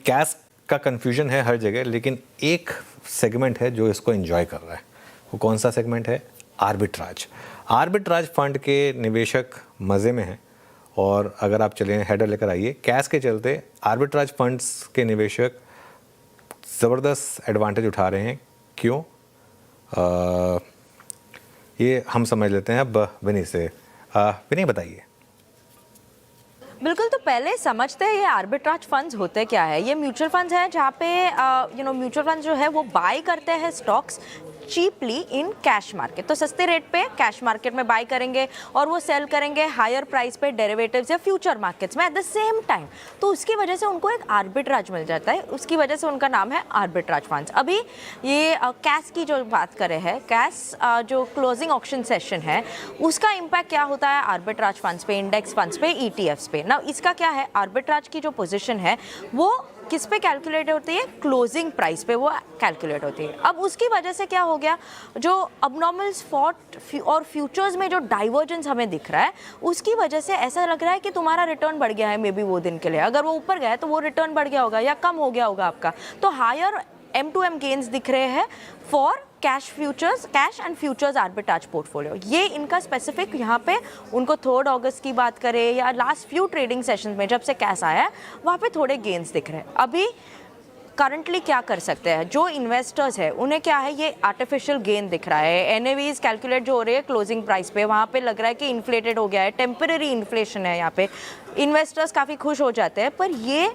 Cash का confusion है हर जगह, लेकिन एक सेगमेंट है जो इसको एंजॉय कर रहा है। वो कौन सा सेगमेंट है? आर्बिट्राज। आर्बिट्राज फंड के निवेशक मज़े में हैं, और अगर आप चलें हेडर लेकर आइए, कैश के चलते आर्बिट्राज फंड्स के निवेशक ज़बरदस्त एडवांटेज उठा रहे हैं। क्यों? ये हम समझ लेते हैं अब विनी से। विनी बताइए। बिल्कुल, तो पहले समझते हैं ये आर्बिट्राज फंड्स होते क्या है। ये म्यूचुअल फंड्स हैं जहाँ पे म्यूचुअल फंड्स जो है वो बाय करते हैं stocks cheaply in cash market. तो सस्ते रेट पे कैश मार्केट में बाय करेंगे और वो सेल करेंगे हायर प्राइस पे डेरिवेटिव्स या फ्यूचर मार्केट्स में एट द सेम टाइम। तो उसकी वजह से उनको एक आर्बिट्राज मिल जाता है, उसकी वजह से उनका नाम है आर्बिट्राज फंड्स। अभी ये कैश की जो बात करें है, कैश जो क्लोजिंग ऑक्शन सेशन है उसका इम्पैक्ट क्या होता है आर्बिट्राज फंड्स पे, इंडेक्स फंड्स पे, ETFs पे। ना इसका क्या है, आर्बिट्राज की जो पोजीशन है वो किस पे कैलकुलेट होती है? क्लोजिंग प्राइस पे वो कैलकुलेट होती है। अब उसकी वजह से क्या हो गया, जो अबनॉर्मल स्पॉट और फ्यूचर्स में जो डाइवर्जेंस हमें दिख रहा है उसकी वजह से ऐसा लग रहा है कि तुम्हारा रिटर्न बढ़ गया है मे बी वो दिन के लिए। अगर वो ऊपर गया है तो वो रिटर्न बढ़ गया होगा या कम हो गया होगा आपका। तो हायर M2M गेन्स दिख रहे हैं for cash and futures arbitrage portfolio. ये इनका स्पेसिफिक यहाँ पे उनको 3 अगस्त की बात करें या लास्ट फ्यू ट्रेडिंग सेशंस में जब से कैश आया है वहाँ पे थोड़े गेन्स दिख रहे हैं। अभी करंटली क्या कर सकते हैं जो इन्वेस्टर्स है, उन्हें क्या है, ये आर्टिफिशियल गेन दिख रहा है। NAVs कैलकुलेट जो हो रही है क्लोजिंग प्राइस पे, वहाँ पे लग रहा है कि इन्फ्लेटेड हो गया है, टेम्पररी इन्फ्लेशन है। यहाँ पे इन्वेस्टर्स काफ़ी खुश हो जाते हैं, पर ये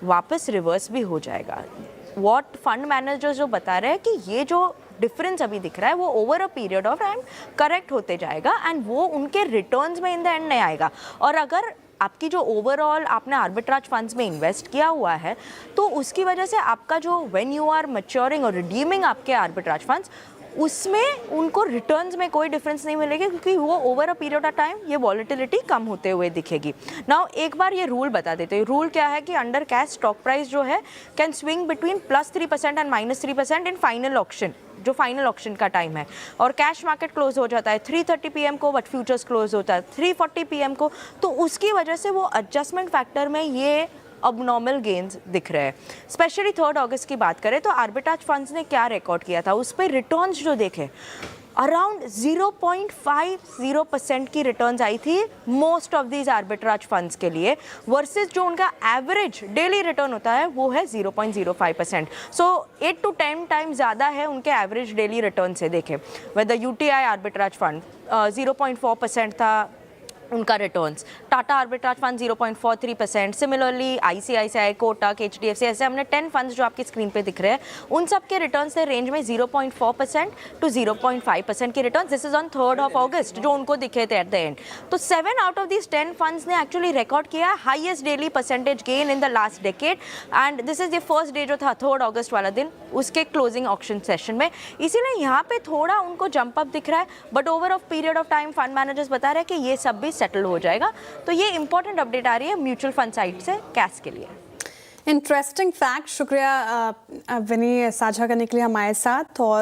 वापस रिवर्स भी हो जाएगा। वॉट फंड मैनेजर्स जो बता रहे हैं कि ये जो डिफरेंस अभी दिख रहा है वो over a period of time correct होते जाएगा एंड वो उनके रिटर्न्स में इन द एंड नहीं आएगा। और अगर आपकी जो ओवरऑल आपने आर्बिट्राज फंड्स में इन्वेस्ट किया हुआ है तो उसकी वजह से आपका जो व्हेन यू आर मैच्योरिंग और रिडीमिंग आपके आर्बिट्राज फंड्स, उसमें उनको रिटर्न्स में कोई डिफरेंस नहीं मिलेगी, क्योंकि वो over a period of time ये वॉलेटिलिटी कम होते हुए दिखेगी। नाउ एक बार ये रूल बता देते हैं। रूल क्या है कि अंडर कैश स्टॉक प्राइस जो है can swing between +3% and -3% in final auction, जो फाइनल ऑक्शन का टाइम है। और कैश मार्केट क्लोज हो जाता है 3:30 PM को, बट फ्यूचर्स क्लोज होता है 3:40 PM को। तो उसकी वजह से वो एडजस्टमेंट फैक्टर में ये अबनॉर्मल गेन्स दिख रहे हैं। स्पेशली 3 अगस्त की बात करें तो आर्बिट्राज फंड्स ने क्या रिकॉर्ड किया था, उस पर रिटर्न्स जो देखे अराउंड 0.50% की रिटर्न्स आई थी most of these arbitrage funds के लिए, वर्सेस जो उनका एवरेज डेली रिटर्न होता है वो है 0.05%। सो 8 to 10 टाइम ज़्यादा है उनके एवरेज डेली रिटर्न से। देखें वेदर UTI आर्बिट्राज फंड 0.4% था उनका returns, Tata arbitrage fund 0.43%, similarly ICICI, Kotak, HDFC, ऐसे हमने 10 फंड्स जो आपकी स्क्रीन पे दिख रहे हैं उन सब के रिटर्न्स थे रेंज में 0.4% to 0.5% के रिटर्न्स। दिस इज ऑन 3 अगस्त जो उनको दिखे थे एट द एंड। तो 7 आउट ऑफ दीज 10 फंड्स ने एक्चुअली रिकॉर्ड किया highest daily percentage gain in the last decade, and this is the first day जो था 3 अगस्त वाला दिन उसके क्लोजिंग ऑक्शन सेशन में। इसीलिए यहाँ पे थोड़ा उनको जंप अप दिख रहा है, but over of period of time fund managers बता रहे हैं कि ये सब भी सेटल हो जाएगा। तो ये इंपॉर्टेंट अपडेट आ रही है म्यूचुअल फंड साइड से कैश के लिए। इंटरेस्टिंग फैक्ट, शुक्रिया विनी साझा करने के लिए हमारे साथ। और